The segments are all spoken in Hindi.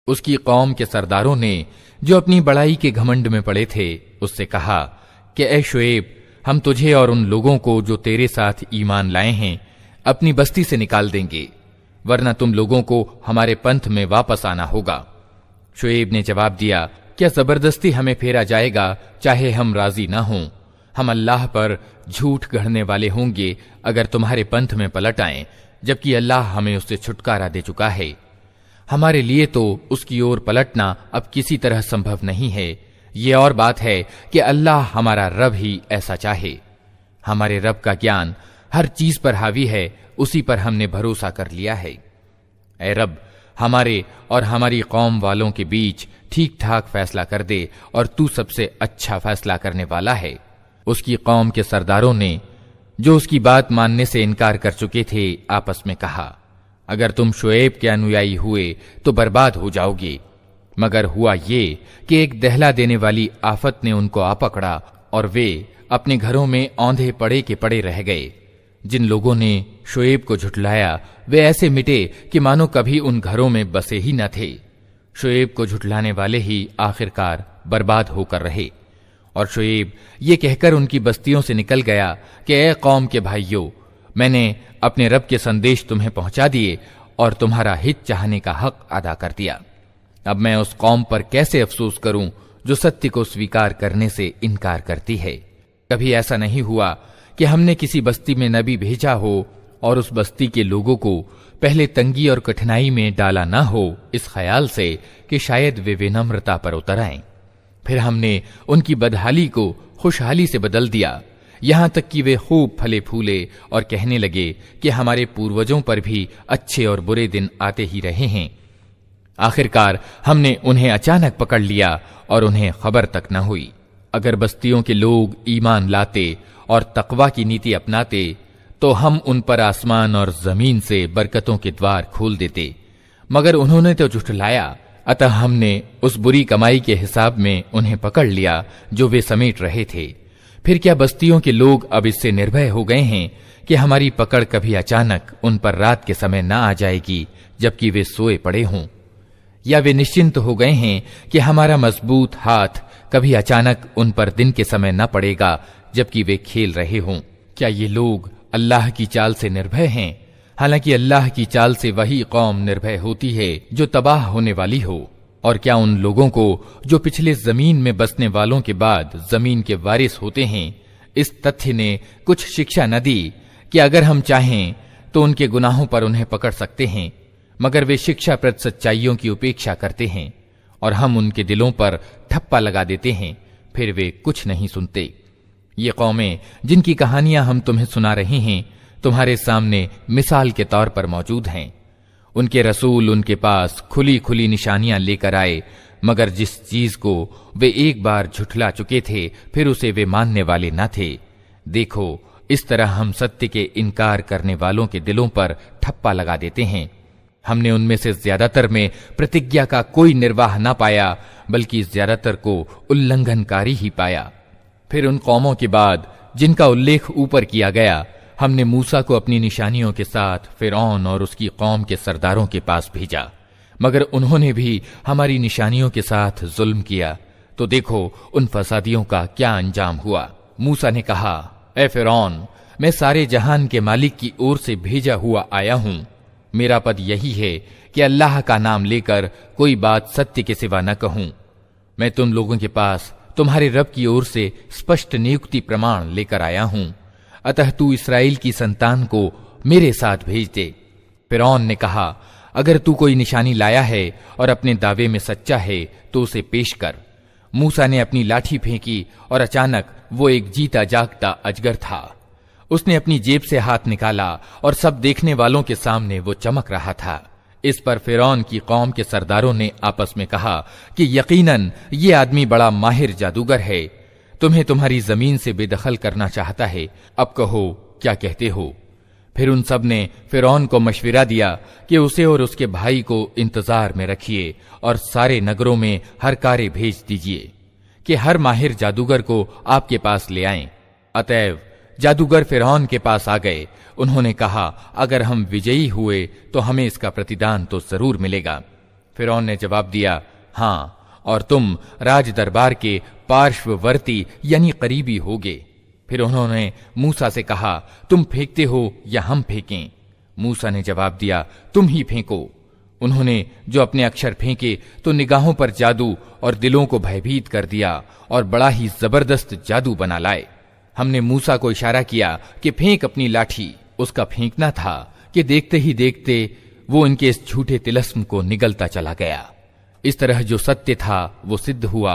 उसकी कौम के सरदारों ने, जो अपनी बड़ाई के घमंड में पड़े थे, उससे कहा कि ए शुएब, हम तुझे और उन लोगों को जो तेरे साथ ईमान लाए हैं अपनी बस्ती से निकाल देंगे, वरना तुम लोगों को हमारे पंथ में वापस आना होगा। शुएब ने जवाब दिया, क्या जबरदस्ती हमें फेरा जाएगा, चाहे हम राजी ना हों? हम अल्लाह पर झूठ गढ़ने वाले होंगे अगर तुम्हारे पंथ में पलट आएं, जबकि अल्लाह हमें उससे छुटकारा दे चुका है। हमारे लिए तो उसकी ओर पलटना अब किसी तरह संभव नहीं है। ये और बात है कि अल्लाह हमारा रब ही ऐसा चाहे। हमारे रब का ज्ञान हर चीज पर हावी है, उसी पर हमने भरोसा कर लिया है। ऐ रब, हमारे और हमारी कौम वालों के बीच ठीक ठाक फैसला कर दे और तू सबसे अच्छा फैसला करने वाला है। उसकी कौम के सरदारों ने, जो उसकी बात मानने से इनकार कर चुके थे, आपस में कहा, अगर तुम शुएब के अनुयायी हुए तो बर्बाद हो जाओगे। मगर हुआ ये कि एक दहला देने वाली आफत ने उनको आ पकड़ा और वे अपने घरों में औंधे पड़े के पड़े रह गए। जिन लोगों ने शुएब को झुठलाया वे ऐसे मिटे कि मानो कभी उन घरों में बसे ही न थे। शुएब को झुठलाने वाले ही आखिरकार बर्बाद होकर रहे। और शुएब ये कहकर उनकी बस्तियों से निकल गया कि ए कौम के भाइयों, मैंने अपने रब के संदेश तुम्हें पहुंचा दिए और तुम्हारा हित चाहने का हक अदा कर दिया। अब मैं उस कौम पर कैसे अफसोस करूं जो सत्य को स्वीकार करने से इनकार करती है। कभी ऐसा नहीं हुआ कि हमने किसी बस्ती में नबी भेजा हो और उस बस्ती के लोगों को पहले तंगी और कठिनाई में डाला ना हो, इस ख्याल से कि शायद वे विनम्रता पर उतर आएं। फिर हमने उनकी बदहाली को खुशहाली से बदल दिया, यहां तक कि वे खूब फले फूले और कहने लगे कि हमारे पूर्वजों पर भी अच्छे और बुरे दिन आते ही रहे हैं। आखिरकार हमने उन्हें अचानक पकड़ लिया और उन्हें खबर तक न हुई। अगर बस्तियों के लोग ईमान लाते और तकवा की नीति अपनाते तो हम उन पर आसमान और जमीन से बरकतों के द्वार खोल देते, मगर उन्होंने तो झुठलाया। अतः हमने उस बुरी कमाई के हिसाब में उन्हें पकड़ लिया जो वे समेट रहे थे। फिर क्या बस्तियों के लोग अब इससे निर्भय हो गए हैं कि हमारी पकड़ कभी अचानक उन पर रात के समय न आ जाएगी जबकि वे सोए पड़े हों? या वे निश्चिंत हो गए हैं कि हमारा मजबूत हाथ कभी अचानक उन पर दिन के समय न पड़ेगा जबकि वे खेल रहे हों? क्या ये लोग अल्लाह की चाल से निर्भय हैं? हालांकि अल्लाह की चाल से वही कौम निर्भय होती है जो तबाह होने वाली हो। और क्या उन लोगों को जो पिछले जमीन में बसने वालों के बाद जमीन के वारिस होते हैं, इस तथ्य ने कुछ शिक्षा न दी कि अगर हम चाहें तो उनके गुनाहों पर उन्हें पकड़ सकते हैं, मगर वे शिक्षाप्रद सच्चाइयों की उपेक्षा करते हैं और हम उनके दिलों पर ठप्पा लगा देते हैं, फिर वे कुछ नहीं सुनते। ये कौमें जिनकी कहानियां हम तुम्हें सुना रहे हैं तुम्हारे सामने मिसाल के तौर पर मौजूद हैं। उनके रसूल उनके पास खुली खुली निशानियां लेकर आए, मगर जिस चीज को वे एक बार झुठला चुके थे फिर उसे वे मानने वाले न थे। देखो, इस तरह हम सत्य के इनकार करने वालों के दिलों पर ठप्पा लगा देते हैं। हमने उनमें से ज्यादातर में प्रतिज्ञा का कोई निर्वाह न पाया, बल्कि ज्यादातर को उल्लंघनकारी ही पाया। फिर उन कौमों के बाद जिनका उल्लेख ऊपर किया गया, हमने मूसा को अपनी निशानियों के साथ फिरौन और उसकी कौम के सरदारों के पास भेजा, मगर उन्होंने भी हमारी निशानियों के साथ जुल्म किया। तो देखो उन फसादियों का क्या अंजाम हुआ। मूसा ने कहा, ए फिरौन, मैं सारे जहान के मालिक की ओर से भेजा हुआ आया हूं। मेरा पद यही है कि अल्लाह का नाम लेकर कोई बात सत्य के सिवा न कहूं। मैं तुम लोगों के पास तुम्हारे रब की ओर से स्पष्ट नियुक्ति प्रमाण लेकर आया हूं, अतः तू इस्राएल की संतान को मेरे साथ भेज दे। फिरौन ने कहा, अगर तू कोई निशानी लाया है और अपने दावे में सच्चा है तो उसे पेश कर। मूसा ने अपनी लाठी फेंकी और अचानक वो एक जीता जागता अजगर था। उसने अपनी जेब से हाथ निकाला और सब देखने वालों के सामने वो चमक रहा था। इस पर फिरौन की कौम के सरदारों ने आपस में कहा कि यकीनन ये आदमी बड़ा माहिर जादूगर है, तुम्हें तुम्हारी जमीन से बेदखल करना चाहता है। अब कहो क्या कहते हो। फिर उन सब ने फिरौन को मशविरा दिया कि उसे और उसके भाई को इंतजार में रखिए और सारे नगरों में हर कार्य भेज दीजिए कि हर माहिर जादूगर को आपके पास ले आएं। अतएव जादूगर फिरौन के पास आ गए। उन्होंने कहा, अगर हम विजयी हुए तो हमें इसका प्रतिदान तो जरूर मिलेगा। फिरौन ने जवाब दिया, हाँ, और तुम राज दरबार के पार्श्ववर्ती यानी करीबी होगे। फिर उन्होंने मूसा से कहा, तुम फेंकते हो या हम फेंकें? मूसा ने जवाब दिया, तुम ही फेंको। उन्होंने जो अपने अक्षर फेंके तो निगाहों पर जादू और दिलों को भयभीत कर दिया और बड़ा ही जबरदस्त जादू बना लाए। हमने मूसा को इशारा किया कि फेंक अपनी लाठी। उसका फेंकना था कि देखते ही देखते वो इनके इस झूठे तिलस्म को निगलता चला गया। इस तरह जो सत्य था वो सिद्ध हुआ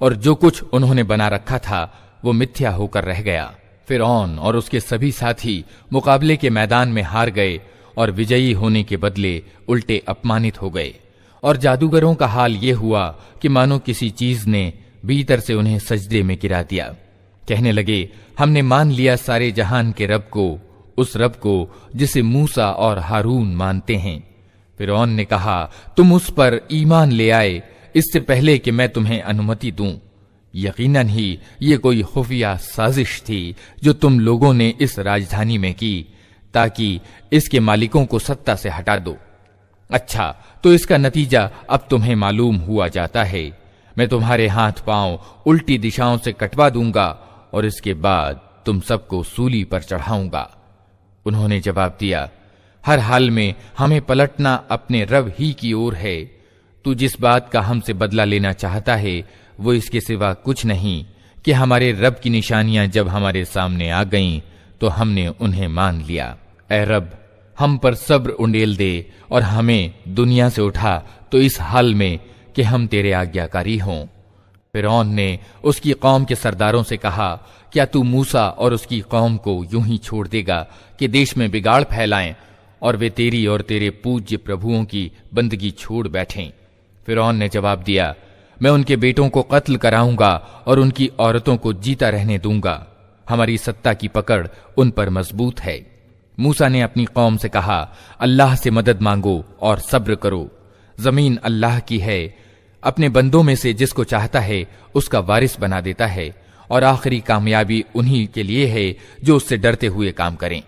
और जो कुछ उन्होंने बना रखा था वो मिथ्या होकर रह गया। फिरौन और उसके सभी साथी मुकाबले के मैदान में हार गए और विजयी होने के बदले उल्टे अपमानित हो गए। और जादूगरों का हाल ये हुआ कि मानो किसी चीज ने भीतर से उन्हें सजदे में गिरा दिया। कहने लगे, हमने मान लिया सारे जहान के रब को, उस रब को जिसे मूसा और हारून मानते हैं। फिरौन ने कहा, तुम उस पर ईमान ले आए इससे पहले कि मैं तुम्हें अनुमति दूं। यकीनन ही ये कोई खुफिया साजिश थी जो तुम लोगों ने इस राजधानी में की ताकि इसके मालिकों को सत्ता से हटा दो। अच्छा, तो इसका नतीजा अब तुम्हें मालूम हुआ जाता है। मैं तुम्हारे हाथ पांव उल्टी दिशाओं से कटवा दूंगा और इसके बाद तुम सबको सूली पर चढ़ाऊंगा। उन्होंने जवाब दिया, हर हाल में हमें पलटना अपने रब ही की ओर है। तू जिस बात का हमसे बदला लेना चाहता है वो इसके सिवा कुछ नहीं कि हमारे रब की निशानियां जब हमारे सामने आ गईं तो हमने उन्हें मान लिया। ऐ रब, हम पर सब्र उंडेल दे और हमें दुनिया से उठा तो इस हाल में कि हम तेरे आज्ञाकारी हों। फिरौन ने उसकी कौम के सरदारों से कहा, क्या तू मूसा और उसकी कौम को यूं ही छोड़ देगा कि देश में बिगाड़ फैलाएं और वे तेरी और तेरे पूज्य प्रभुओं की बंदगी छोड़ बैठें? फिरौन ने जवाब दिया, मैं उनके बेटों को कत्ल कराऊंगा और उनकी औरतों को जीता रहने दूंगा। हमारी सत्ता की पकड़ उन पर मजबूत है। मूसा ने अपनी कौम से कहा, अल्लाह से मदद मांगो और सब्र करो। जमीन अल्लाह की है, अपने बंदों में से जिसको चाहता है उसका वारिस बना देता है और आखिरी कामयाबी उन्हीं के लिए है जो उससे डरते हुए काम करें।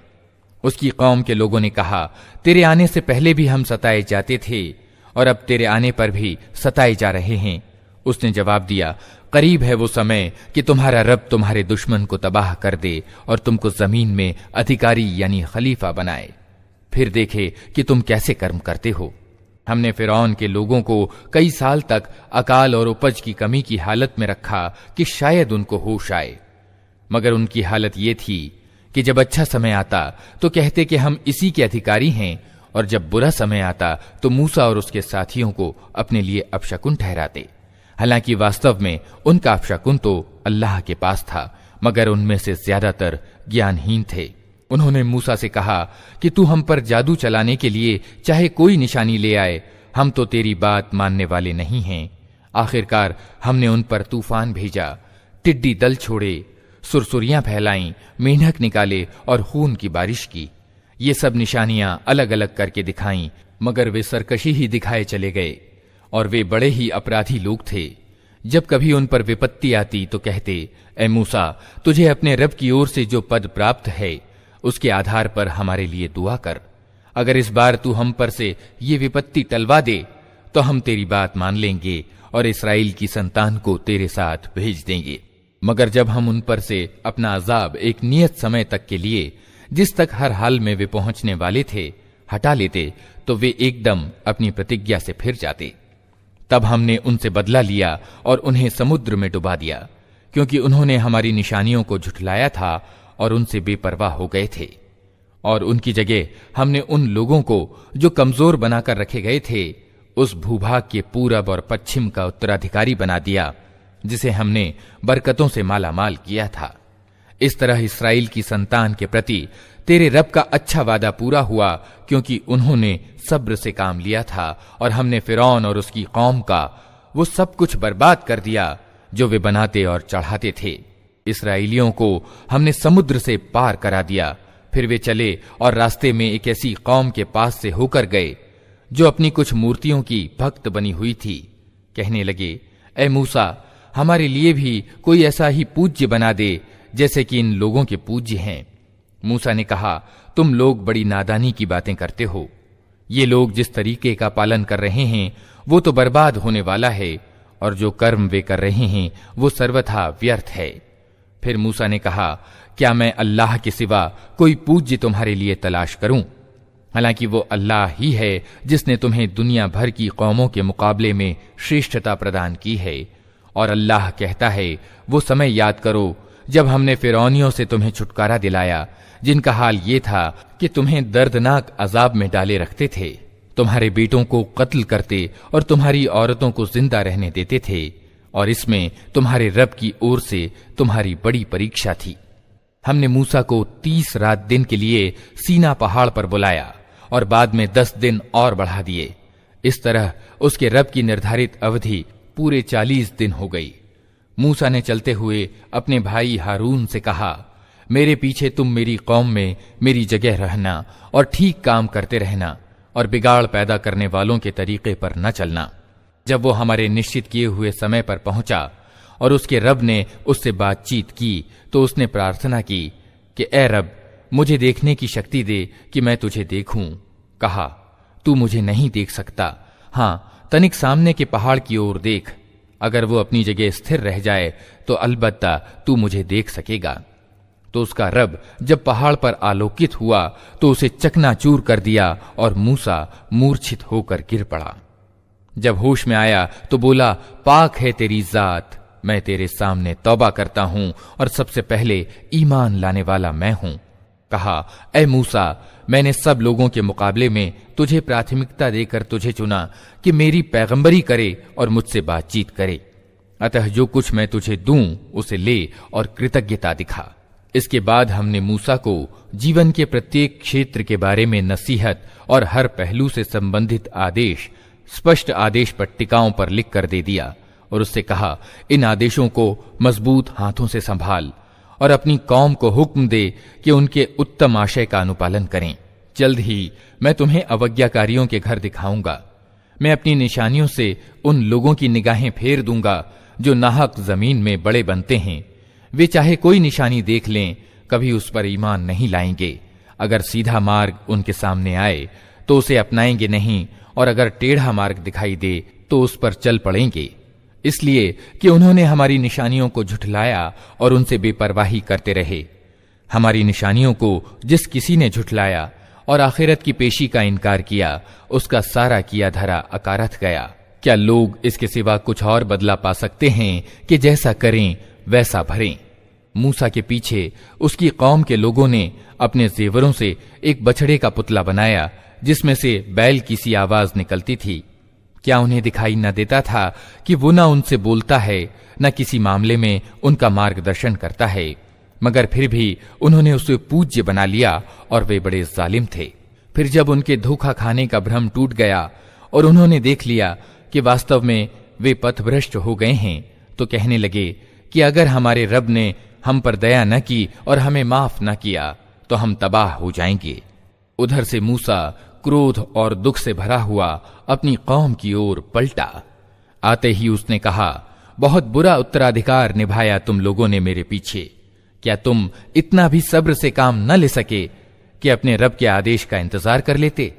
उसकी कौम के लोगों ने कहा, तेरे आने से पहले भी हम सताए जाते थे और अब तेरे आने पर भी सताए जा रहे हैं। उसने जवाब दिया, करीब है वो समय कि तुम्हारा रब तुम्हारे दुश्मन को तबाह कर दे और तुमको जमीन में अधिकारी यानी खलीफा बनाए। फिर देखे कि तुम कैसे कर्म करते हो। हमने फिरौन के लोगों को कई साल तक अकाल और उपज की कमी की हालत में रखा कि शायद उनको होश आए, मगर उनकी हालत ये थी कि जब अच्छा समय आता तो कहते कि हम इसी के अधिकारी हैं और जब बुरा समय आता तो मूसा और उसके साथियों को अपने लिए अपशकुन ठहराते। हालांकि वास्तव में उनका अपशकुन तो अल्लाह के पास था, मगर उनमें से ज्यादातर ज्ञानहीन थे। उन्होंने मूसा से कहा कि तू हम पर जादू चलाने के लिए चाहे कोई निशानी ले आए, हम तो तेरी बात मानने वाले नहीं हैं। आखिरकार हमने उन पर तूफान भेजा, टिड्डी दल छोड़े, सुरसुरियां फैलाईं, मेंढक निकाले और खून की बारिश की। ये सब निशानियां अलग अलग करके दिखाईं, मगर वे सरकशी ही दिखाए चले गए और वे बड़े ही अपराधी लोग थे। जब कभी उन पर विपत्ति आती तो कहते, ए मूसा, तुझे अपने रब की ओर से जो पद प्राप्त है उसके आधार पर हमारे लिए दुआ कर। अगर इस बार तू हम पर से ये विपत्ति टलवा दे तो हम तेरी बात मान लेंगे और इस्राएल की संतान को तेरे साथ भेज देंगे। मगर जब हम उन पर से अपना अजाब एक नियत समय तक के लिए, जिस तक हर हाल में वे पहुंचने वाले थे, हटा लेते तो वे एकदम अपनी प्रतिज्ञा से फिर जाते। तब हमने उनसे बदला लिया और उन्हें समुद्र में डुबा दिया, क्योंकि उन्होंने हमारी निशानियों को झुठलाया था और उनसे बेपरवाह हो गए थे। और उनकी जगह हमने उन लोगों को जो कमजोर बनाकर रखे गए थे उस भूभाग के पूरब और पश्चिम का उत्तराधिकारी बना दिया जिसे हमने बरकतों से मालामाल किया था। इस तरह इस्राएल की संतान के प्रति तेरे रब का अच्छा वादा पूरा हुआ, क्योंकि उन्होंने सब्र से काम लिया था और हमने फिरौन और उसकी कौम का वो सब कुछ बर्बाद कर दिया जो वे बनाते और चढ़ाते थे। इस्राएलियों को हमने समुद्र से पार करा दिया। फिर वे चले और रास्ते में एक ऐसी कौम के पास से होकर गए जो अपनी कुछ मूर्तियों की भक्त बनी हुई थी। कहने लगे, ए मूसा, हमारे लिए भी कोई ऐसा ही पूज्य बना दे जैसे कि इन लोगों के पूज्य हैं। मूसा ने कहा, तुम लोग बड़ी नादानी की बातें करते हो। ये लोग जिस तरीके का पालन कर रहे हैं वो तो बर्बाद होने वाला है, और जो कर्म वे कर रहे हैं वो सर्वथा व्यर्थ है। फिर मूसा ने कहा, क्या मैं अल्लाह के सिवा कोई पूज्य तुम्हारे लिए तलाश करूं? हालांकि वो अल्लाह ही है जिसने तुम्हें दुनिया भर की कौमों के मुकाबले में श्रेष्ठता प्रदान की है। और अल्लाह कहता है, वो समय याद करो जब हमने फिरौनियों से तुम्हें छुटकारा दिलाया, जिनका हाल ये था कि तुम्हें दर्दनाक अजाब में डाले रखते थे, तुम्हारे बेटों को कत्ल करते और तुम्हारी औरतों को जिंदा रहने देते थे, और इसमें तुम्हारे रब की ओर से तुम्हारी बड़ी परीक्षा थी। हमने मूसा को 30 रात दिन के लिए सीना पहाड़ पर बुलाया और बाद में 10 दिन और बढ़ा दिए। इस तरह उसके रब की निर्धारित अवधि पूरे 40 दिन हो गई। मूसा ने चलते हुए अपने भाई हारून से कहा, मेरे पीछे तुम मेरी कौम में मेरी जगह रहना और ठीक काम करते रहना, और बिगाड़ पैदा करने वालों के तरीके पर न चलना। जब वो हमारे निश्चित किए हुए समय पर पहुंचा और उसके रब ने उससे बातचीत की, तो उसने प्रार्थना की कि ए रब, मुझे देखने की शक्ति दे कि मैं तुझे देखूं। कहा, तू मुझे नहीं देख सकता, हां तनिक सामने के पहाड़ की ओर देख, अगर वो अपनी जगह स्थिर रह जाए तो अलबत्ता तू मुझे देख सकेगा। तो उसका रब जब पहाड़ पर आलोकित हुआ तो उसे चकनाचूर कर दिया और मूसा मूर्छित होकर गिर पड़ा। जब होश में आया तो बोला, पाक है तेरी जात, मैं तेरे सामने तौबा करता हूं और सबसे पहले ईमान लाने वाला मैं हूं। कहा, ए मूसा, मैंने सब लोगों के मुकाबले में तुझे प्राथमिकता देकर तुझे चुना कि मेरी पैगंबरी करे और मुझसे बातचीत करे, अतः जो कुछ मैं तुझे दूं उसे ले और कृतज्ञता दिखा। इसके बाद हमने मूसा को जीवन के प्रत्येक क्षेत्र के बारे में नसीहत और हर पहलू से संबंधित आदेश स्पष्ट आदेश पट्टिकाओं पर लिख कर दे दिया और उससे कहा, इन आदेशों को मजबूत हाथों से संभाल और अपनी कौम को हुक्म दे कि उनके उत्तम आशय का अनुपालन करें। जल्द ही मैं तुम्हें अवज्ञाकारियों के घर दिखाऊंगा। मैं अपनी निशानियों से उन लोगों की निगाहें फेर दूंगा जो नाहक जमीन में बड़े बनते हैं। वे चाहे कोई निशानी देख लें, कभी उस पर ईमान नहीं लाएंगे। अगर सीधा मार्ग उनके सामने आए तो उसे अपनाएंगे नहीं, और अगर टेढ़ा मार्ग दिखाई दे तो उस पर चल पड़ेंगे, इसलिए कि उन्होंने हमारी निशानियों को झुठलाया और उनसे बेपरवाही करते रहे। हमारी निशानियों को जिस किसी ने झुठलाया और आखिरत की पेशी का इनकार किया, उसका सारा किया धरा अकारथ गया। क्या लोग इसके सिवा कुछ और बदला पा सकते हैं कि जैसा करें वैसा भरें? मूसा के पीछे उसकी कौम के लोगों ने अपने जेवरों से एक बछड़े का पुतला बनाया जिसमें से बैल की सी आवाज निकलती थी। क्या उन्हें दिखाई न देता था कि वो न उनसे बोलता है, न किसी मामले में उनका मार्गदर्शन करता है? मगर फिर भी उन्होंने उसे पूज्य बना लिया और वे बड़े जालिम थे। फिर जब उनके धोखा खाने का भ्रम टूट गया और उन्होंने देख लिया कि वास्तव में वे पथभ्रष्ट हो गए हैं, तो कहने लगे कि अगर हमारे रब ने हम पर दया न की और हमें माफ न किया तो हम तबाह हो जाएंगे। उधर से मूसा क्रोध और दुख से भरा हुआ अपनी कौम की ओर पलटा। आते ही उसने कहा, बहुत बुरा उत्तराधिकार निभाया तुम लोगों ने मेरे पीछे। क्या तुम इतना भी सब्र से काम न ले सके कि अपने रब के आदेश का इंतजार कर लेते?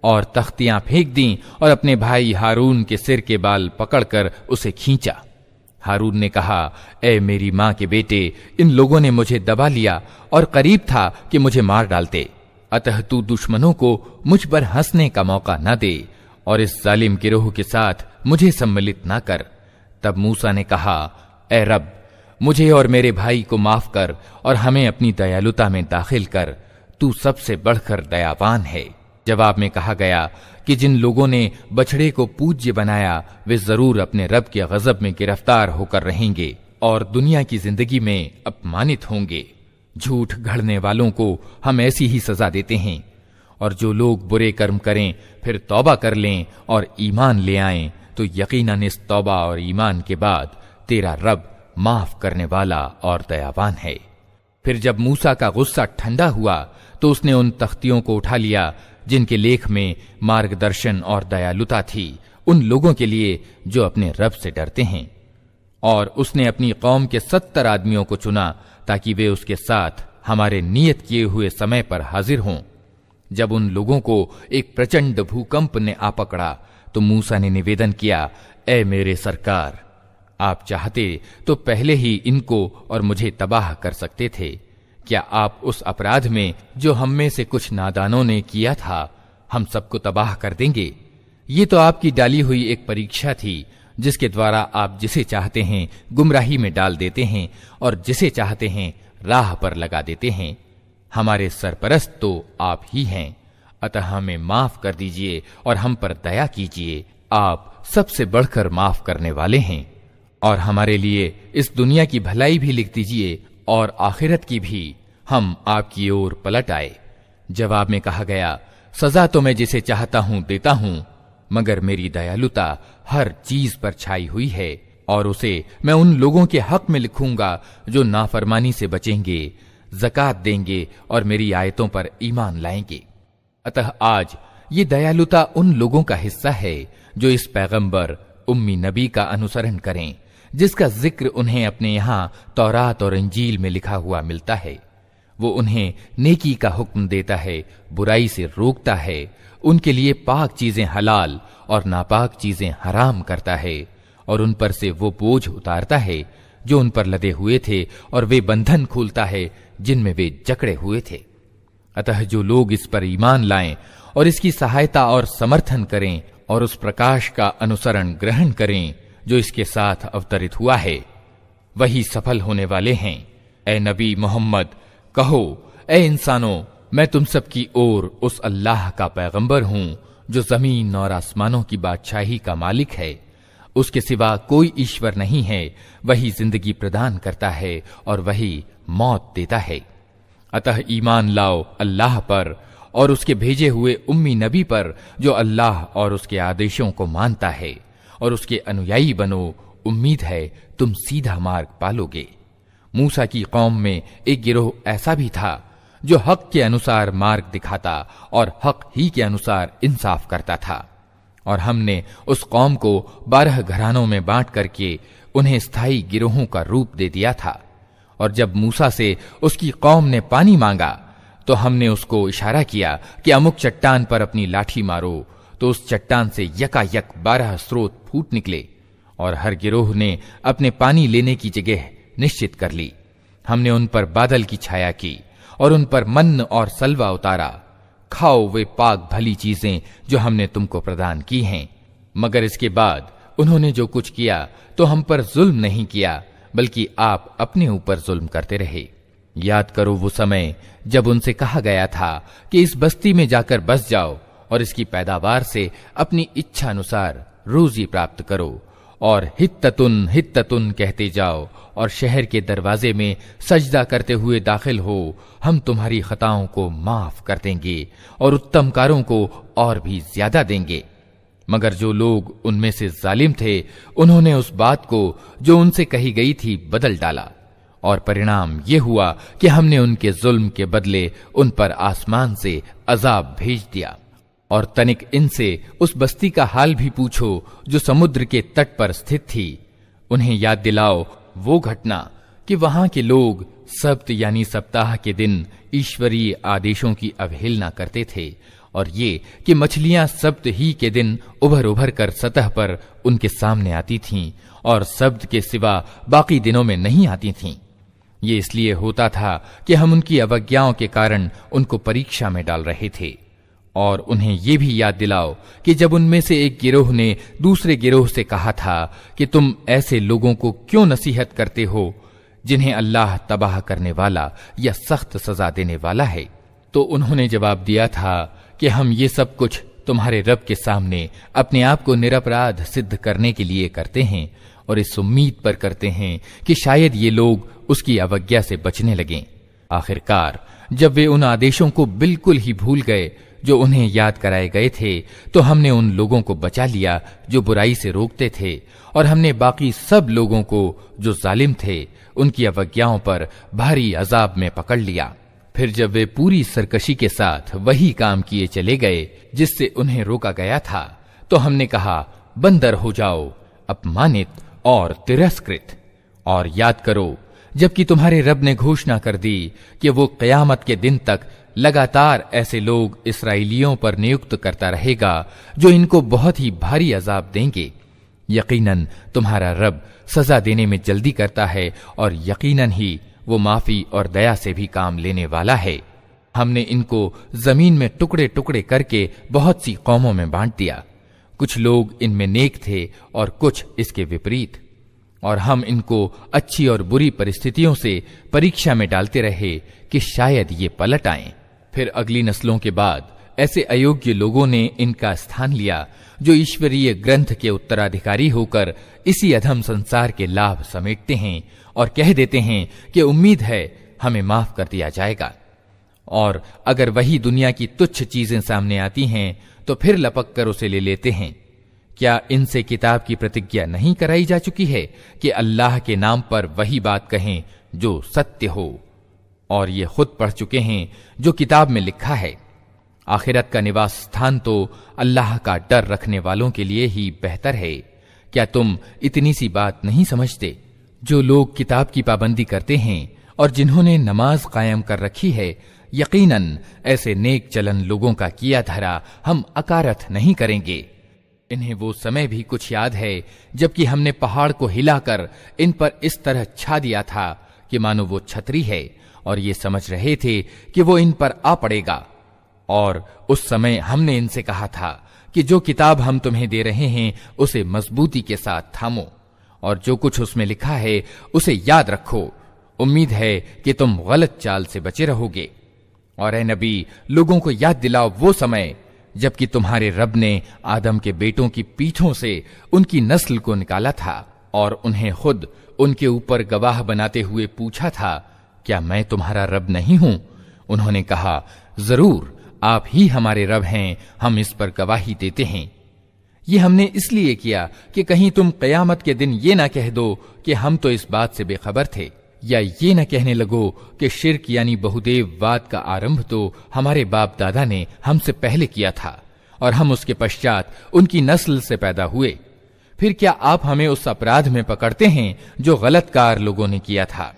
और तख्तियां फेंक दी और अपने भाई हारून के सिर के बाल पकड़कर उसे खींचा। हारून ने कहा, ए मेरी मां के बेटे, इन लोगों ने मुझे दबा लिया और करीब था कि मुझे मार डालते, अतः तू दुश्मनों को मुझ पर हंसने का मौका न दे और इस जालिम गिरोह के साथ मुझे सम्मिलित न कर। तब मूसा ने कहा, ए रब, मुझे और मेरे भाई को माफ कर और हमें अपनी दयालुता में दाखिल कर, तू सबसे बढ़कर दयावान है। जवाब में कहा गया कि जिन लोगों ने बछड़े को पूज्य बनाया वे जरूर अपने रब के गजब में गिरफ्तार होकर रहेंगे और दुनिया की जिंदगी में अपमानित होंगे। झूठ गढ़ने वालों को हम ऐसी ही सजा देते हैं, और जो लोग बुरे कर्म करें फिर तौबा कर लें और ईमान ले आएं, तो यकीनन इस तौबा और ईमान के बाद तेरा रब माफ करने वाला और दयावान है। फिर जब मूसा का गुस्सा ठंडा हुआ तो उसने उन तख्तियों को उठा लिया जिनके लेख में मार्गदर्शन और दयालुता थी उन लोगों के लिए जो अपने रब से डरते हैं, और उसने अपनी कौम के 70 आदमियों को चुना ताकि वे उसके साथ हमारे नियत किए हुए समय पर हाजिर हों। जब उन लोगों को एक प्रचंड भूकंप ने आ पकड़ा तो मूसा ने निवेदन किया, ए मेरे सरकार, आप चाहते तो पहले ही इनको और मुझे तबाह कर सकते थे। क्या आप उस अपराध में जो हम में से कुछ नादानों ने किया था, हम सबको तबाह कर देंगे? ये तो आपकी डाली हुई एक परीक्षा थी, जिसके द्वारा आप जिसे चाहते हैं गुमराही में डाल देते हैं और जिसे चाहते हैं राह पर लगा देते हैं। हमारे सरपरस्त तो आप ही हैं, अतः हमें माफ कर दीजिए और हम पर दया कीजिए। आप सबसे बढ़कर माफ करने वाले हैं। और हमारे लिए इस दुनिया की भलाई भी लिख दीजिए और आखिरत की भी, हम आपकी ओर पलट आए। जवाब में कहा गया, सजा तो मैं जिसे चाहता हूं देता हूं, मगर मेरी दयालुता हर चीज पर छाई हुई है और उसे मैं उन लोगों के हक में लिखूंगा जो नाफरमानी से बचेंगे, ज़कात देंगे और मेरी आयतों पर ईमान लाएंगे। अतः आज ये दयालुता उन लोगों का हिस्सा है जो इस पैगंबर उम्मी नबी का अनुसरण करें, जिसका जिक्र उन्हें अपने यहां तौरात और इंजील में लिखा हुआ मिलता है। वो उन्हें नेकी का हुक्म देता है, बुराई से रोकता है, उनके लिए पाक चीजें हलाल और नापाक चीजें हराम करता है और उन पर से वो बोझ उतारता है जो उन पर लदे हुए थे और वे बंधन खोलता है जिनमें वे जकड़े हुए थे। अतः जो लोग इस पर ईमान लाएं और इसकी सहायता और समर्थन करें और उस प्रकाश का अनुसरण ग्रहण करें जो इसके साथ अवतरित हुआ है, वही सफल होने वाले हैं। ए नबी मोहम्मद, कहो, ए इंसानों, मैं तुम सब की ओर उस अल्लाह का पैगंबर हूं जो जमीन और आसमानों की बादशाही का मालिक है। उसके सिवा कोई ईश्वर नहीं है। वही जिंदगी प्रदान करता है और वही मौत देता है। अतः ईमान लाओ अल्लाह पर और उसके भेजे हुए उम्मी नबी पर जो अल्लाह और उसके आदेशों को मानता है, और उसके अनुयायी बनो। उम्मीद है तुम सीधा मार्ग पालोगे। मूसा की कौम में एक गिरोह ऐसा भी था जो हक के अनुसार मार्ग दिखाता और हक ही के अनुसार इंसाफ करता था। और हमने उस कौम को 12 घरानों में बांट करके उन्हें स्थायी गिरोहों का रूप दे दिया था। और जब मूसा से उसकी कौम ने पानी मांगा तो हमने उसको इशारा किया कि अमुक चट्टान पर अपनी लाठी मारो, तो उस चट्टान से यकायक 12 स्रोत फूट निकले और हर गिरोह ने अपने पानी लेने की जगह निश्चित कर ली। हमने उन पर बादल की छाया की और उन पर मन्न और सलवा उतारा। खाओ वे पाक भली चीजें जो हमने तुमको प्रदान की हैं। मगर इसके बाद उन्होंने जो कुछ किया तो हम पर जुल्म नहीं किया, बल्कि आप अपने ऊपर जुल्म करते रहे। याद करो वो समय जब उनसे कहा गया था कि इस बस्ती में जाकर बस जाओ और इसकी पैदावार से अपनी इच्छा अनुसार रोजी प्राप्त करो और हित्ततुन हित्ततुन कहते जाओ और शहर के दरवाजे में सजदा करते हुए दाखिल हो, हम तुम्हारी खताओं को माफ कर देंगे और उत्तम कारों को और भी ज्यादा देंगे। मगर जो लोग उनमें से जालिम थे, उन्होंने उस बात को जो उनसे कही गई थी बदल डाला और परिणाम ये हुआ कि हमने उनके जुल्म के बदले उन पर आसमान से अजाब भेज दिया। और तनिक इनसे उस बस्ती का हाल भी पूछो जो समुद्र के तट पर स्थित थी। उन्हें याद दिलाओ वो घटना कि वहां के लोग सब्त यानी सप्ताह के दिन ईश्वरीय आदेशों की अवहेलना करते थे, और ये कि मछलियां सब्त ही के दिन उभर उभर कर सतह पर उनके सामने आती थीं और सब्त के सिवा बाकी दिनों में नहीं आती थीं। ये इसलिए होता था कि हम उनकी अवज्ञाओं के कारण उनको परीक्षा में डाल रहे थे। और उन्हें ये भी याद दिलाओ कि जब उनमें से एक गिरोह ने दूसरे गिरोह से कहा था कि तुम ऐसे लोगों को क्यों नसीहत करते हो जिन्हें अल्लाह तबाह करने वाला या सख्त सजा देने वाला है, तो उन्होंने जवाब दिया था कि हम ये सब कुछ तुम्हारे रब के सामने अपने आप को निरपराध सिद्ध करने के लिए करते हैं और इस उम्मीद पर करते हैं कि शायद ये लोग उसकी अवज्ञा से बचने लगें। आखिरकार जब वे उन आदेशों को बिल्कुल ही भूल गए जो उन्हें याद कराए गए थे, तो हमने उन लोगों को बचा लिया जो बुराई से रोकते थे, और हमने बाकी सब लोगों को जो जालिम थे उनकी अवज्ञाओं पर भारी अजाब में पकड़ लिया। फिर जब वे पूरी सरकशी के साथ वही काम किए चले गए जिससे उन्हें रोका गया था, तो हमने कहा बंदर हो जाओ, अपमानित और तिरस्कृत। और याद करो जबकि तुम्हारे रब ने घोषणा कर दी कि वो कयामत के दिन तक लगातार ऐसे लोग इसराइलियों पर नियुक्त करता रहेगा जो इनको बहुत ही भारी अजाब देंगे। यकीनन तुम्हारा रब सजा देने में जल्दी करता है और यकीनन ही वो माफी और दया से भी काम लेने वाला है। हमने इनको जमीन में टुकड़े टुकड़े करके बहुत सी कौमों में बांट दिया। कुछ लोग इनमें नेक थे और कुछ इसके विपरीत, और हम इनको अच्छी और बुरी परिस्थितियों से परीक्षा में डालते रहे कि शायद ये पलट आएं। फिर अगली नस्लों के बाद ऐसे अयोग्य लोगों ने इनका स्थान लिया जो ईश्वरीय ग्रंथ के उत्तराधिकारी होकर इसी अधम संसार के लाभ समेटते हैं और कह देते हैं कि उम्मीद है हमें माफ कर दिया जाएगा। और अगर वही दुनिया की तुच्छ चीजें सामने आती हैं तो फिर लपक कर उसे ले लेते हैं। क्या इनसे किताब की प्रतिज्ञा नहीं कराई जा चुकी है कि अल्लाह के नाम पर वही बात कहें जो सत्य हो, और ये खुद पढ़ चुके हैं जो किताब में लिखा है। आखिरत का निवास स्थान तो अल्लाह का डर रखने वालों के लिए ही बेहतर है। क्या तुम इतनी सी बात नहीं समझते? जो लोग किताब की पाबंदी करते हैं और जिन्होंने नमाज कायम कर रखी है, यकीनन ऐसे नेक चलन लोगों का किया धरा हम अकारथ नहीं करेंगे। इन्हें वो समय भी कुछ याद है जबकि हमने पहाड़ को हिलाकर इन पर इस तरह छा दिया था कि मानो वो छतरी है, और ये समझ रहे थे कि वो इन पर आ पड़ेगा। और उस समय हमने इनसे कहा था कि जो किताब हम तुम्हें दे रहे हैं उसे मजबूती के साथ थामो, और जो कुछ उसमें लिखा है उसे याद रखो। उम्मीद है कि तुम गलत चाल से बचे रहोगे। और ए नबी, लोगों को याद दिलाओ वो समय जबकि तुम्हारे रब ने आदम के बेटों की पीठों से उनकी नस्ल को निकाला था और उन्हें खुद उनके ऊपर गवाह बनाते हुए पूछा था, क्या मैं तुम्हारा रब नहीं हूं? उन्होंने कहा, जरूर आप ही हमारे रब हैं, हम इस पर गवाही देते हैं। ये हमने इसलिए किया कि कहीं तुम कयामत के दिन ये ना कह दो कि हम तो इस बात से बेखबर थे, या ये न कहने लगो कि शिर्क यानी बहुदेववाद का आरंभ तो हमारे बाप दादा ने हमसे पहले किया था और हम उसके पश्चात उनकी नस्ल से पैदा हुए। फिर क्या आप हमें उस अपराध में पकड़ते हैं जो गलतकार लोगों ने किया था?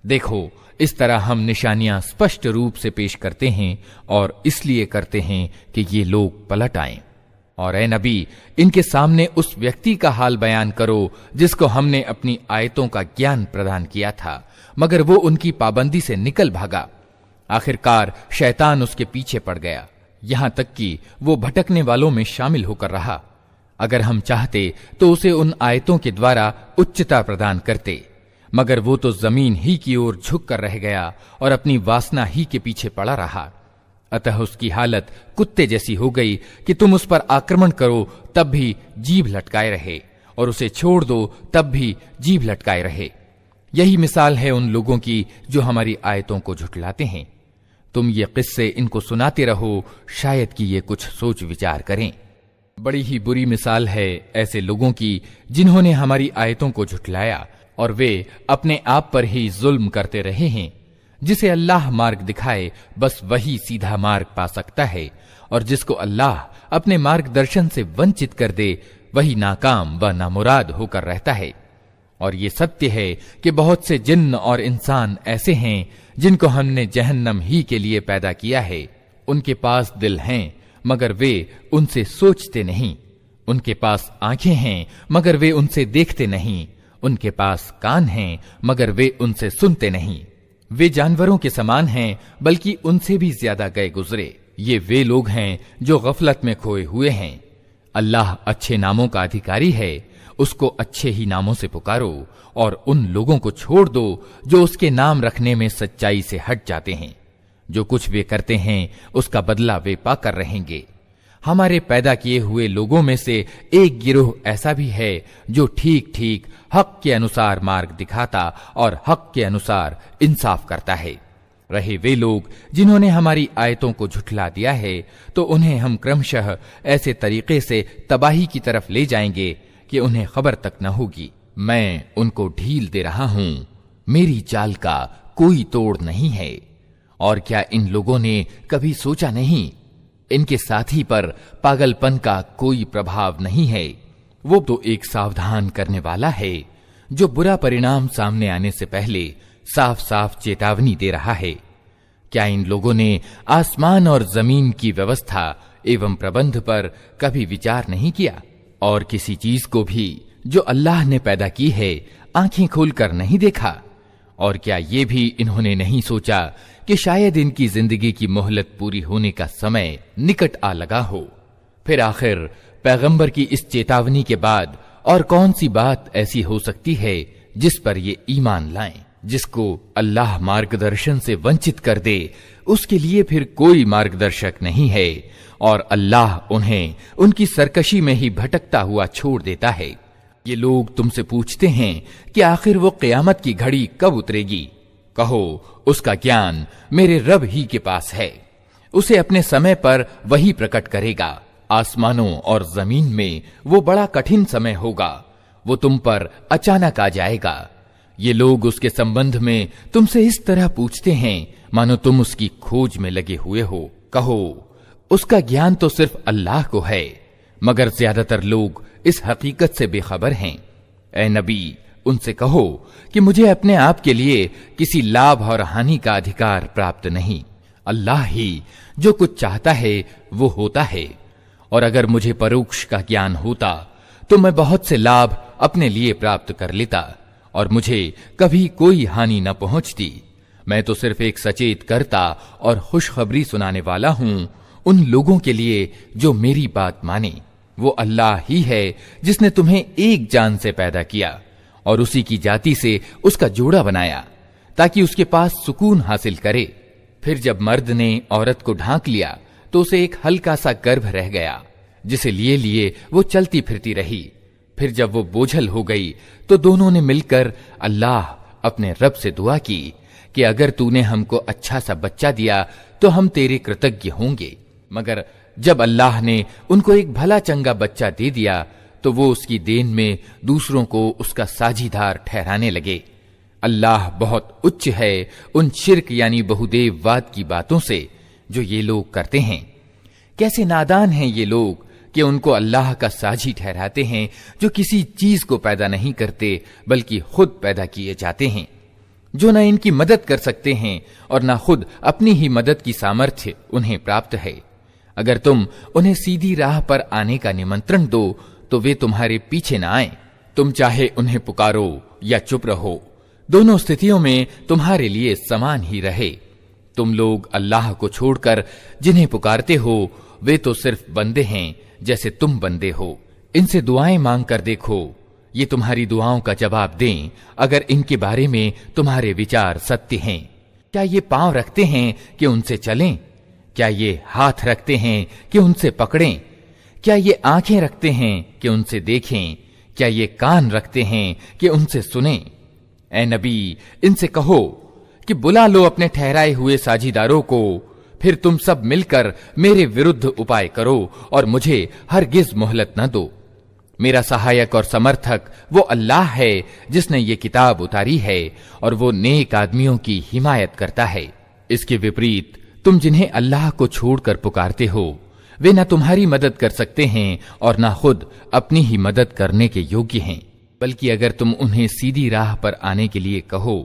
देखो, इस तरह हम निशानियां स्पष्ट रूप से पेश करते हैं और इसलिए करते हैं कि ये लोग पलट आएं। और ए नबी, इनके सामने उस व्यक्ति का हाल बयान करो जिसको हमने अपनी आयतों का ज्ञान प्रदान किया था, मगर वो उनकी पाबंदी से निकल भागा। आखिरकार शैतान उसके पीछे पड़ गया, यहां तक कि वो भटकने वालों में शामिल होकर रहा। अगर हम चाहते तो उसे उन आयतों के द्वारा उच्चता प्रदान करते, मगर वो तो जमीन ही की ओर झुक कर रह गया और अपनी वासना ही के पीछे पड़ा रहा। अतः उसकी हालत कुत्ते जैसी हो गई कि तुम उस पर आक्रमण करो तब भी जीभ लटकाए रहे, और उसे छोड़ दो तब भी जीभ लटकाए रहे। यही मिसाल है उन लोगों की जो हमारी आयतों को झुठलाते हैं। तुम ये किस्से इनको सुनाते रहो, शायद कि ये कुछ सोच विचार करें। बड़ी ही बुरी मिसाल है ऐसे लोगों की जिन्होंने हमारी आयतों को झुठलाया और वे अपने आप पर ही जुल्म करते रहे हैं। जिसे अल्लाह मार्ग दिखाए बस वही सीधा मार्ग पा सकता है, और जिसको अल्लाह अपने मार्गदर्शन से वंचित कर दे वही नाकाम व नामुराद होकर रहता है। और ये सत्य है कि बहुत से जिन्न और इंसान ऐसे हैं जिनको हमने जहन्नम ही के लिए पैदा किया है। उनके पास दिल हैं मगर वे उनसे सोचते नहीं, उनके पास आंखें हैं मगर वे उनसे देखते नहीं, उनके पास कान हैं मगर वे उनसे सुनते नहीं। वे जानवरों के समान हैं बल्कि उनसे भी ज्यादा गए गुजरे। ये वे लोग हैं जो गफलत में खोए हुए हैं। अल्लाह अच्छे नामों का अधिकारी है, उसको अच्छे ही नामों से पुकारो और उन लोगों को छोड़ दो जो उसके नाम रखने में सच्चाई से हट जाते हैं। जो कुछ वे करते हैं उसका बदला वे पाकर रहेंगे। हमारे पैदा किए हुए लोगों में से एक गिरोह ऐसा भी है जो ठीक ठीक हक के अनुसार मार्ग दिखाता और हक के अनुसार इंसाफ करता है। रहे वे लोग जिन्होंने हमारी आयतों को झुठला दिया है तो उन्हें हम क्रमशः ऐसे तरीके से तबाही की तरफ ले जाएंगे कि उन्हें खबर तक न होगी। मैं उनको ढील दे रहा हूं, मेरी चाल का कोई तोड़ नहीं है। और क्या इन लोगों ने कभी सोचा नहीं, इनके साथी पर पागलपन का कोई प्रभाव नहीं है। वो तो एक सावधान करने वाला है जो बुरा परिणाम सामने आने से पहले साफ साफ चेतावनी दे रहा है। क्या इन लोगों ने आसमान और जमीन की व्यवस्था एवं प्रबंध पर कभी विचार नहीं किया और किसी चीज को भी जो अल्लाह ने पैदा की है आंखें खोलकर नहीं देखा? और क्या ये भी इन्होंने नहीं सोचा कि शायद इनकी जिंदगी की मोहलत पूरी होने का समय निकट आ लगा हो? फिर आखिर पैगंबर की इस चेतावनी के बाद और कौन सी बात ऐसी हो सकती है जिस पर ये ईमान लाएं? जिसको अल्लाह मार्गदर्शन से वंचित कर दे उसके लिए फिर कोई मार्गदर्शक नहीं है और अल्लाह उन्हें उनकी सरकशी में ही भटकता हुआ छोड़ देता है। ये लोग तुमसे पूछते हैं कि आखिर वो क़यामत की घड़ी कब उतरेगी? कहो, उसका ज्ञान मेरे रब ही के पास है, उसे अपने समय पर वही प्रकट करेगा। आसमानों और जमीन में वो बड़ा कठिन समय होगा, वो तुम पर अचानक आ जाएगा। ये लोग उसके संबंध में तुमसे इस तरह पूछते हैं मानो तुम उसकी खोज में लगे हुए हो। कहो, उसका ज्ञान तो सिर्फ अल्लाह को है, मगर ज्यादातर लोग इस हकीकत से बेखबर हैं। ए नबी, उनसे कहो कि मुझे अपने आप के लिए किसी लाभ और हानि का अधिकार प्राप्त नहीं। अल्लाह ही जो कुछ चाहता है वो होता है, और अगर मुझे परोक्ष का ज्ञान होता तो मैं बहुत से लाभ अपने लिए प्राप्त कर लेता और मुझे कभी कोई हानि न पहुंचती। मैं तो सिर्फ एक सचेत करता और खुशखबरी सुनाने वाला हूं उन लोगों के लिए जो मेरी बात माने। वो अल्लाह ही है जिसने तुम्हें एक जान से पैदा किया और उसी की जाति से उसका जोड़ा बनाया ताकि उसके पास सुकून हासिल करे। फिर जब मर्द ने औरत को ढांक लिया तो उसे एक हल्का सा गर्भ रह गया, जिसे लिए लिए वो चलती फिरती रही। फिर जब वो बोझल हो गई तो दोनों ने मिलकर अल्लाह अपने रब से दुआ की कि अगर तूने हमको अच्छा सा बच्चा दिया तो हम तेरे कृतज्ञ होंगे। मगर जब अल्लाह ने उनको एक भला चंगा बच्चा दे दिया तो वो उसकी देन में दूसरों को उसका साझीदार ठहराने लगे। अल्लाह बहुत उच्च है उन शिर्क यानी बहुदेववाद की बातों से जो ये लोग करते हैं। कैसे नादान हैं ये लोग कि उनको अल्लाह का साझी ठहराते हैं जो किसी चीज को पैदा नहीं करते बल्कि खुद पैदा किए जाते हैं, जो न इनकी मदद कर सकते हैं और न खुद अपनी ही मदद की सामर्थ्य उन्हें प्राप्त है। अगर तुम उन्हें सीधी राह पर आने का निमंत्रण दो तो वे तुम्हारे पीछे न आए। तुम चाहे उन्हें पुकारो या चुप रहो, दोनों स्थितियों में तुम्हारे लिए समान ही रहे। तुम लोग अल्लाह को छोड़कर जिन्हें पुकारते हो वे तो सिर्फ बंदे हैं जैसे तुम बंदे हो। इनसे दुआएं मांग कर देखो, ये तुम्हारी दुआओं का जवाब दें अगर इनके बारे में तुम्हारे विचार सत्य हैं। क्या ये पांव रखते हैं कि उनसे चलें? क्या ये हाथ रखते हैं कि उनसे पकड़ें? क्या ये आंखें रखते हैं कि उनसे देखें? क्या ये कान रखते हैं कि उनसे सुनें? ए नबी, इनसे कहो कि बुला लो अपने ठहराए हुए साझीदारों को, फिर तुम सब मिलकर मेरे विरुद्ध उपाय करो और मुझे हरगिज मोहलत न दो। मेरा सहायक और समर्थक वो अल्लाह है जिसने ये किताब उतारी है और वो नेक आदमियों की हिमायत करता है। इसके विपरीत तुम जिन्हें अल्लाह को छोड़कर पुकारते हो वे न तुम्हारी मदद कर सकते हैं और न खुद अपनी ही मदद करने के योग्य हैं, बल्कि अगर तुम उन्हें सीधी राह पर आने के लिए कहो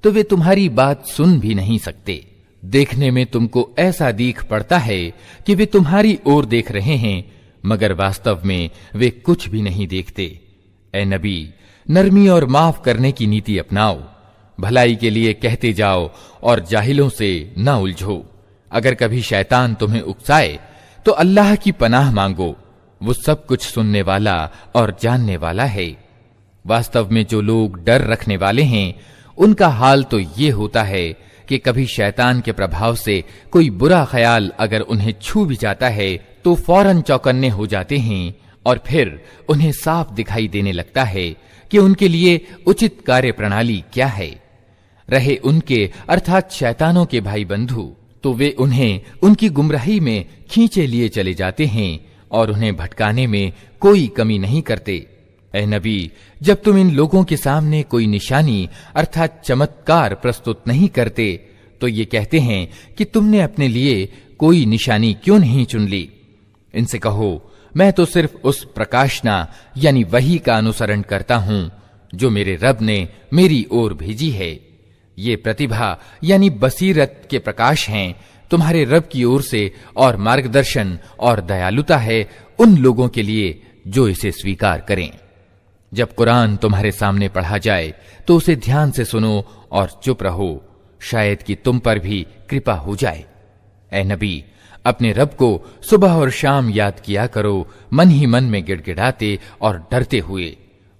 तो वे तुम्हारी बात सुन भी नहीं सकते। देखने में तुमको ऐसा दिख पड़ता है कि वे तुम्हारी ओर देख रहे हैं, मगर वास्तव में वे कुछ भी नहीं देखते। ए नबी, नरमी और माफ करने की नीति अपनाओ, भलाई के लिए कहते जाओ और जाहिलों से न उलझो। अगर कभी शैतान तुम्हें उकसाए तो अल्लाह की पनाह मांगो, वो सब कुछ सुनने वाला और जानने वाला है। वास्तव में जो लोग डर रखने वाले हैं उनका हाल तो ये होता है कि कभी शैतान के प्रभाव से कोई बुरा ख्याल अगर उन्हें छू भी जाता है तो फौरन चौकन्ने हो जाते हैं और फिर उन्हें साफ दिखाई देने लगता है कि उनके लिए उचित कार्य प्रणाली क्या है। रहे उनके अर्थात शैतानों के भाई बंधु तो वे उन्हें उनकी गुमराही में खींचे लिए चले जाते हैं और उन्हें भटकाने में कोई कमी नहीं करते। ए नबी, जब तुम इन लोगों के सामने कोई निशानी अर्थात चमत्कार प्रस्तुत नहीं करते तो ये कहते हैं कि तुमने अपने लिए कोई निशानी क्यों नहीं चुन ली। इनसे कहो, मैं तो सिर्फ उस प्रकाशना यानी वही का अनुसरण करता हूं जो मेरे रब ने मेरी ओर भेजी है। ये प्रतिभा यानी बसीरत के प्रकाश हैं तुम्हारे रब की ओर से, और मार्गदर्शन और दयालुता है उन लोगों के लिए जो इसे स्वीकार करें। जब कुरान तुम्हारे सामने पढ़ा जाए तो उसे ध्यान से सुनो और चुप रहो, शायद कि तुम पर भी कृपा हो जाए। ए नबी, अपने रब को सुबह और शाम याद किया करो, मन ही मन में गिड़गिड़ाते और डरते हुए,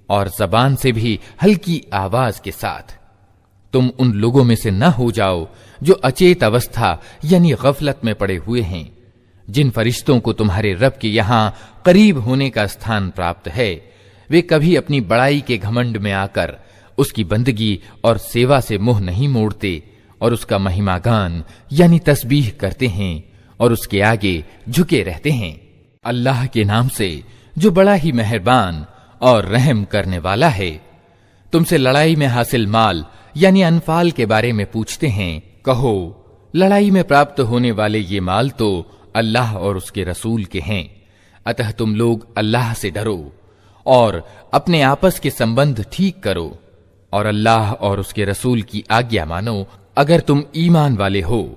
और जबान से भी हल्की आवाज के साथ। तुम उन लोगों में से न हो जाओ जो अचेत अवस्था यानी गफलत में पड़े हुए हैं, जिन फरिश्तों को तुम्हारे रब के यहां करीब होने का स्थान प्राप्त है। वे कभी अपनी बड़ाई के घमंड में आकर उसकी बंदगी और सेवा से मुंह नहीं मोड़ते, और उसका महिमागान यानी तस्बीह करते हैं और उसके आगे झुके रहते हैं। अल्लाह के नाम से जो बड़ा ही मेहरबान और रहम करने वाला है। तुमसे लड़ाई में हासिल माल यानी अनफाल के बारे में पूछते हैं। कहो, लड़ाई में प्राप्त होने वाले ये माल तो अल्लाह और उसके रसूल के हैं, अतः तुम लोग अल्लाह से डरो और अपने आपस के संबंध ठीक करो, और अल्लाह और उसके रसूल की आज्ञा मानो अगर तुम ईमान वाले हो।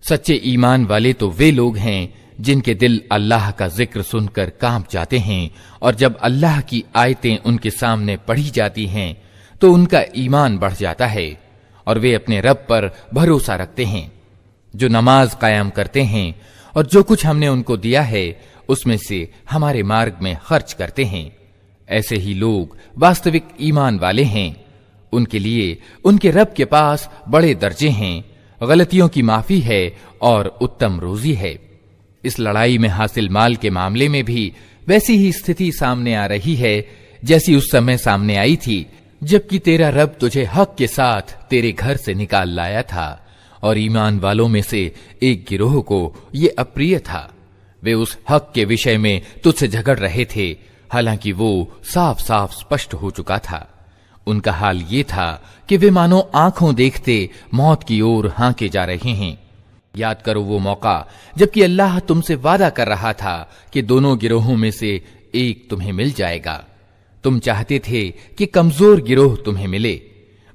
सच्चे ईमान वाले तो वे लोग हैं जिनके दिल अल्लाह का जिक्र सुनकर कांप जाते हैं, और जब अल्लाह की आयतें उनके सामने पढ़ी जाती हैं तो उनका ईमान बढ़ जाता है, और वे अपने रब पर भरोसा रखते हैं। जो नमाज कायम करते हैं और जो कुछ हमने उनको दिया है उसमें से हमारे मार्ग में खर्च करते हैं, ऐसे ही लोग वास्तविक ईमान वाले हैं। उनके लिए उनके रब के पास बड़े दर्जे हैं, गलतियों की माफी है और उत्तम रोजी है। इस लड़ाई में हासिल माल के मामले में भी वैसी ही स्थिति सामने आ रही है जैसी उस समय सामने आई थी जबकि तेरा रब तुझे हक के साथ तेरे घर से निकाल लाया था, और ईमान वालों में से एक गिरोह को ये अप्रिय था। वे उस हक के विषय में तुझसे झगड़ रहे थे, हालांकि वो साफ साफ स्पष्ट हो चुका था। उनका हाल ये था कि वे मानो आंखों देखते मौत की ओर हांके जा रहे हैं। याद करो वो मौका जबकि अल्लाह तुमसे वादा कर रहा था कि दोनों गिरोहों में से एक तुम्हें मिल जाएगा। तुम चाहते थे कि कमजोर गिरोह तुम्हें मिले,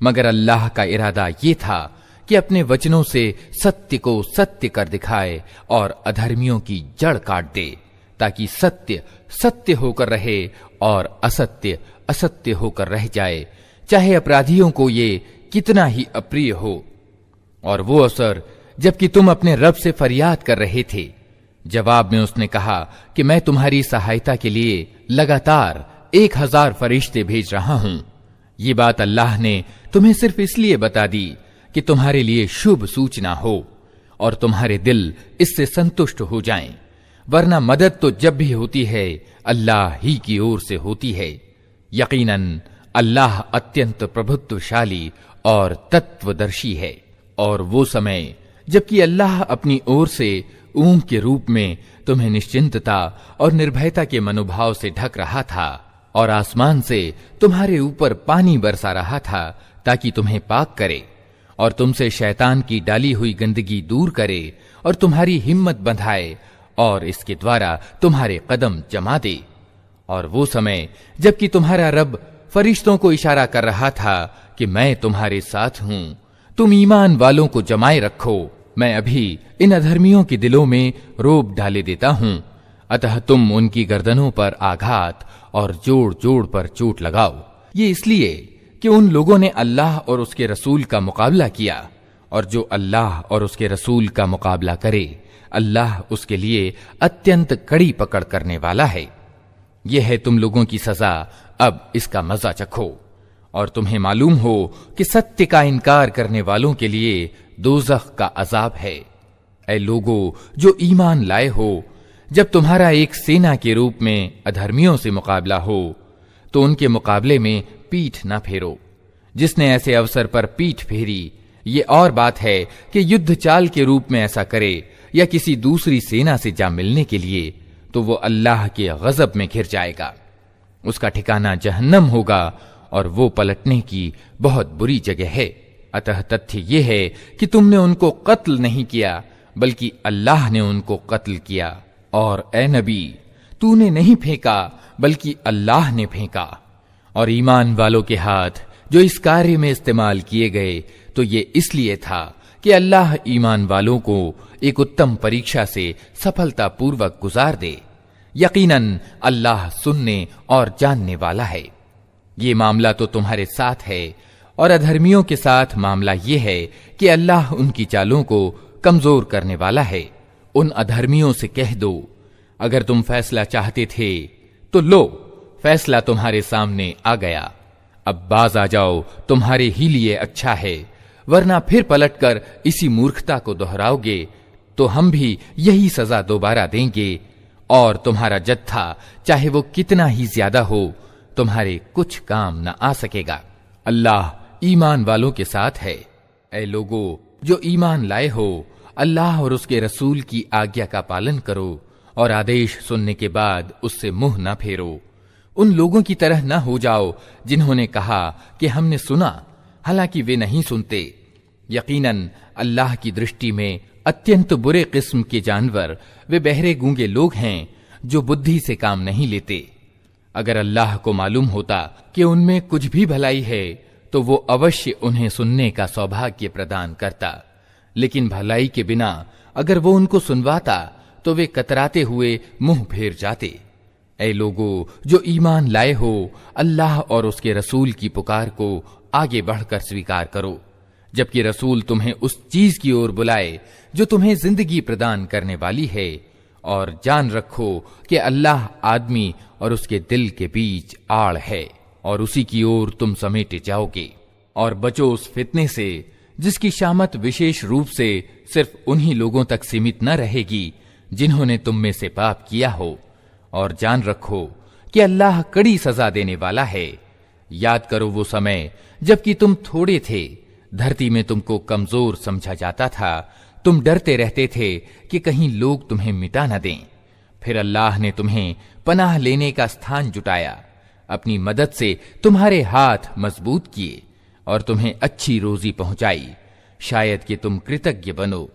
मगर अल्लाह का इरादा ये था कि अपने वचनों से सत्य को सत्य कर दिखाए और अधर्मियों की जड़ काट दे, ताकि सत्य सत्य होकर रहे और असत्य असत्य होकर रह जाए, चाहे अपराधियों को ये कितना ही अप्रिय हो। और वो अवसर जबकि तुम अपने रब से फरियाद कर रहे थे, जवाब में उसने कहा कि मैं तुम्हारी सहायता के लिए लगातार 1000 फरिश्ते भेज रहा हूं। ये बात अल्लाह ने तुम्हें सिर्फ इसलिए बता दी कि तुम्हारे लिए शुभ सूचना हो और तुम्हारे दिल इससे संतुष्ट हो जाएं, वरना मदद तो जब भी होती है अल्लाह ही की ओर से होती है। यकीनन अल्लाह अत्यंत प्रभुत्वशाली और तत्वदर्शी है। और वो समय जबकि अल्लाह अपनी ओर से ऊंघ के रूप में तुम्हें निश्चिंतता और निर्भयता के मनोभाव से ढक रहा था, और आसमान से तुम्हारे ऊपर पानी बरसा रहा था ताकि तुम्हें पाक करे और तुमसे शैतान की डाली हुई गंदगी दूर करे और तुम्हारी हिम्मत बंधाए और इसके द्वारा तुम्हारे कदम जमा दे। और वो समय जबकि तुम्हारा रब फरिश्तों को इशारा कर रहा था कि मैं तुम्हारे साथ हूं, तुम ईमान वालों को जमाए रखो, मैं अभी इन अधर्मियों के दिलों में रोब डाले देता हूं, अतः तुम उनकी गर्दनों पर आघात और जोड़ जोड़ पर चोट लगाओ। ये इसलिए कि उन लोगों ने अल्लाह और उसके रसूल का मुकाबला किया, और जो अल्लाह और उसके रसूल का मुकाबला करे अल्लाह उसके लिए अत्यंत कड़ी पकड़ करने वाला है। यह है तुम लोगों की सजा, अब इसका मजा चखो। और तुम्हें मालूम हो कि सत्य का इनकार करने वालों के लिए दोज़ख का अजाब है। ऐ लोगों जो ईमान लाए हो, जब तुम्हारा एक सेना के रूप में अधर्मियों से मुकाबला हो तो उनके मुकाबले में पीठ न फेरो। जिसने ऐसे अवसर पर पीठ फेरी, ये और बात है कि युद्ध चाल के रूप में ऐसा करे या किसी दूसरी सेना से जा मिलने के लिए, तो वो अल्लाह के गजब में घिर जाएगा। उसका ठिकाना जहन्नम होगा और वो पलटने की बहुत बुरी जगह है। अतः तथ्य ये है कि तुमने उनको कत्ल नहीं किया, बल्कि अल्लाह ने उनको कत्ल किया। और ए नबी, तूने नहीं फेंका बल्कि अल्लाह ने फेंका। और ईमान वालों के हाथ जो इस कार्य में इस्तेमाल किए गए तो ये इसलिए था कि अल्लाह ईमान वालों को एक उत्तम परीक्षा से सफलतापूर्वक गुजार दे। यकीनन अल्लाह सुनने और जानने वाला है। ये मामला तो तुम्हारे साथ है और अधर्मियों के साथ मामला ये है कि अल्लाह उनकी चालों को कमजोर करने वाला है। उन अधर्मियों से कह दो, अगर तुम फैसला चाहते थे तो लो, फैसला तुम्हारे सामने आ गया, अब बाज आ जाओ, तुम्हारे ही लिए अच्छा है, वरना फिर पलटकर इसी मूर्खता को दोहराओगे तो हम भी यही सजा दोबारा देंगे और तुम्हारा जत्था चाहे वो कितना ही ज्यादा हो तुम्हारे कुछ काम न आ सकेगा। अल्लाह ईमान वालों के साथ है। ऐ लोगो जो ईमान लाए हो, अल्लाह और उसके रसूल की आज्ञा का पालन करो और आदेश सुनने के बाद उससे मुंह न फेरो। उन लोगों की तरह न हो जाओ जिन्होंने कहा कि हमने सुना, हालांकि वे नहीं सुनते। यकीनन अल्लाह की दृष्टि में अत्यंत बुरे किस्म के जानवर वे बहरे गूंगे लोग हैं जो बुद्धि से काम नहीं लेते। अगर अल्लाह को मालूम होता कि उनमें कुछ भी भलाई है तो वो अवश्य उन्हें सुनने का सौभाग्य प्रदान करता, लेकिन भलाई के बिना अगर वो उनको सुनवाता तो वे कतराते हुए मुंह फेर जाते। ऐ लोगो जो ईमान लाए हो, अल्लाह और उसके रसूल की पुकार को आगे बढ़कर स्वीकार करो, जबकि रसूल तुम्हें उस चीज की ओर बुलाए जो तुम्हें जिंदगी प्रदान करने वाली है, और जान रखो कि अल्लाह आदमी और उसके दिल के बीच आड़ है और उसी की ओर तुम समेटे जाओगे। और बचो उस फितने से जिसकी शामत विशेष रूप से सिर्फ उन्हीं लोगों तक सीमित न रहेगी जिन्होंने तुम में से पाप किया हो, और जान रखो कि अल्लाह कड़ी सजा देने वाला है। याद करो वो समय जबकि तुम थोड़े थे, धरती में तुमको कमजोर समझा जाता था, तुम डरते रहते थे कि कहीं लोग तुम्हें मिटा न दें। फिर अल्लाह ने तुम्हें पनाह लेने का स्थान जुटाया, अपनी मदद से तुम्हारे हाथ मजबूत किए और तुम्हें अच्छी रोजी पहुंचाई, शायद कि तुम कृतज्ञ बनो।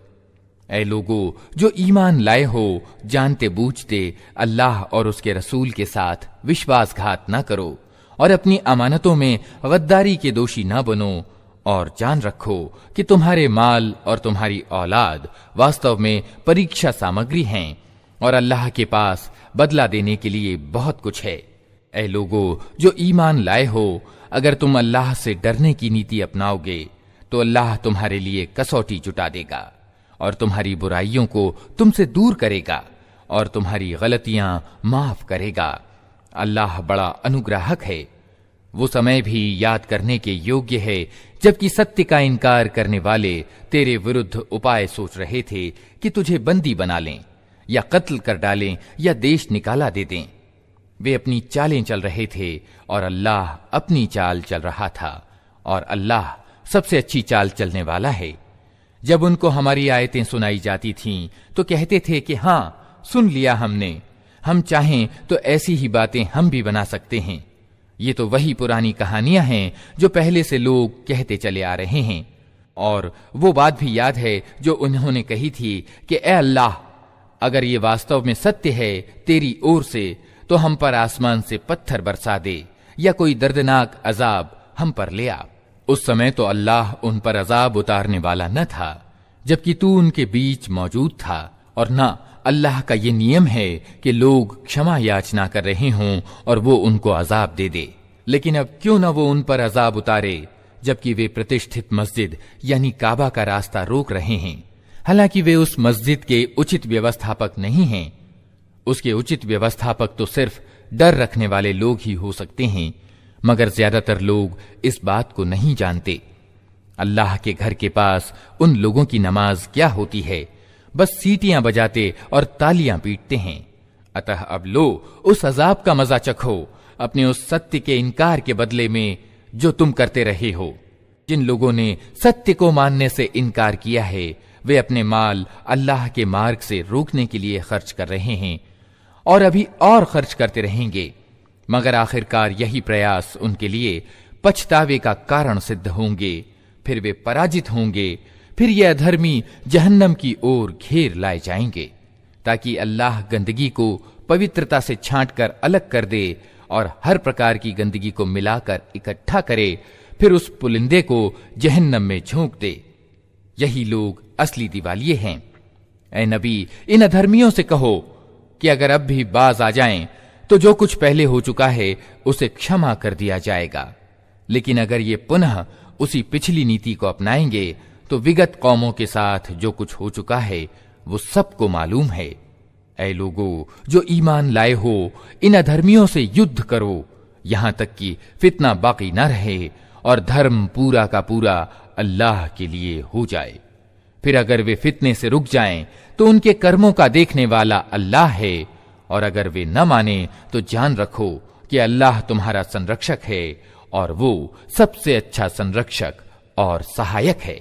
ऐ लोगो जो ईमान लाए हो, जानते बूझते अल्लाह और उसके रसूल के साथ विश्वासघात न करो और अपनी अमानतों में गद्दारी के दोषी न बनो, और जान रखो कि तुम्हारे माल और तुम्हारी औलाद वास्तव में परीक्षा सामग्री हैं और अल्लाह के पास बदला देने के लिए बहुत कुछ है। ऐ लोगो जो ईमान लाए हो, अगर तुम अल्लाह से डरने की नीति अपनाओगे तो अल्लाह तुम्हारे लिए कसौटी जुटा देगा और तुम्हारी बुराइयों को तुमसे दूर करेगा और तुम्हारी गलतियां माफ करेगा। अल्लाह बड़ा अनुग्राहक है। वो समय भी याद करने के योग्य है जबकि सत्य का इनकार करने वाले तेरे विरुद्ध उपाय सोच रहे थे कि तुझे बंदी बना लें या कत्ल कर डालें या देश निकाला दे दें। वे अपनी चालें चल रहे थे और अल्लाह अपनी चाल चल रहा था, और अल्लाह सबसे अच्छी चाल चलने वाला है। जब उनको हमारी आयतें सुनाई जाती थीं तो कहते थे कि हाँ, सुन लिया हमने, हम चाहें तो ऐसी ही बातें हम भी बना सकते हैं। ये तो वही पुरानी कहानियां हैं जो पहले से लोग कहते चले आ रहे हैं। और वो बात भी याद है जो उन्होंने कही थी कि ए अल्लाह, अगर ये वास्तव में सत्य है तेरी ओर से तो हम पर आसमान से पत्थर बरसा दे या कोई दर्दनाक अजाब हम पर ले आ। उस समय तो अल्लाह उन पर अजाब उतारने वाला न था जबकि तू उनके बीच मौजूद था, और न अल्लाह का ये नियम है कि लोग क्षमा याचना कर रहे हों और वो उनको अजाब दे दे। लेकिन अब क्यों न वो उन पर अजाब उतारे जबकि वे प्रतिष्ठित मस्जिद यानी काबा का रास्ता रोक रहे हैं, हालांकि वे उस मस्जिद के उचित व्यवस्थापक नहीं हैं। उसके उचित व्यवस्थापक तो सिर्फ डर रखने वाले लोग ही हो सकते हैं, मगर ज्यादातर लोग इस बात को नहीं जानते। अल्लाह के घर के पास उन लोगों की नमाज क्या होती है, बस सीटियां बजाते और तालियां पीटते हैं। अतः अब लो उस अजाब का मजा चखो अपने उस सत्य के इनकार के बदले में जो तुम करते रहे हो। जिन लोगों ने सत्य को मानने से इनकार किया है वे अपने माल अल्लाह के मार्ग से रोकने के लिए खर्च कर रहे हैं और अभी और खर्च करते रहेंगे, मगर आखिरकार यही प्रयास उनके लिए पछतावे का कारण सिद्ध होंगे। फिर वे पराजित होंगे, फिर ये अधर्मी जहन्नम की ओर घेर लाए जाएंगे, ताकि अल्लाह गंदगी को पवित्रता से छांटकर अलग कर दे और हर प्रकार की गंदगी को मिलाकर इकट्ठा करे, फिर उस पुलिंदे को जहन्नम में झोंक दे। यही लोग असली दिवालिये हैं। ऐ नबी, इन अधर्मियों से कहो कि अगर अब भी बाज आ जाएं तो जो कुछ पहले हो चुका है उसे क्षमा कर दिया जाएगा, लेकिन अगर ये पुनः उसी पिछली नीति को अपनाएंगे तो विगत कौमों के साथ जो कुछ हो चुका है वो सबको मालूम है। ऐ लोगों जो ईमान लाए हो, इन अधर्मियों से युद्ध करो यहां तक कि फितना बाकी न रहे और धर्म पूरा का पूरा अल्लाह के लिए हो जाए। फिर अगर वे फितने से रुक जाएं तो उनके कर्मों का देखने वाला अल्लाह है, और अगर वे न माने तो जान रखो कि अल्लाह तुम्हारा संरक्षक है और वो सबसे अच्छा संरक्षक और सहायक है।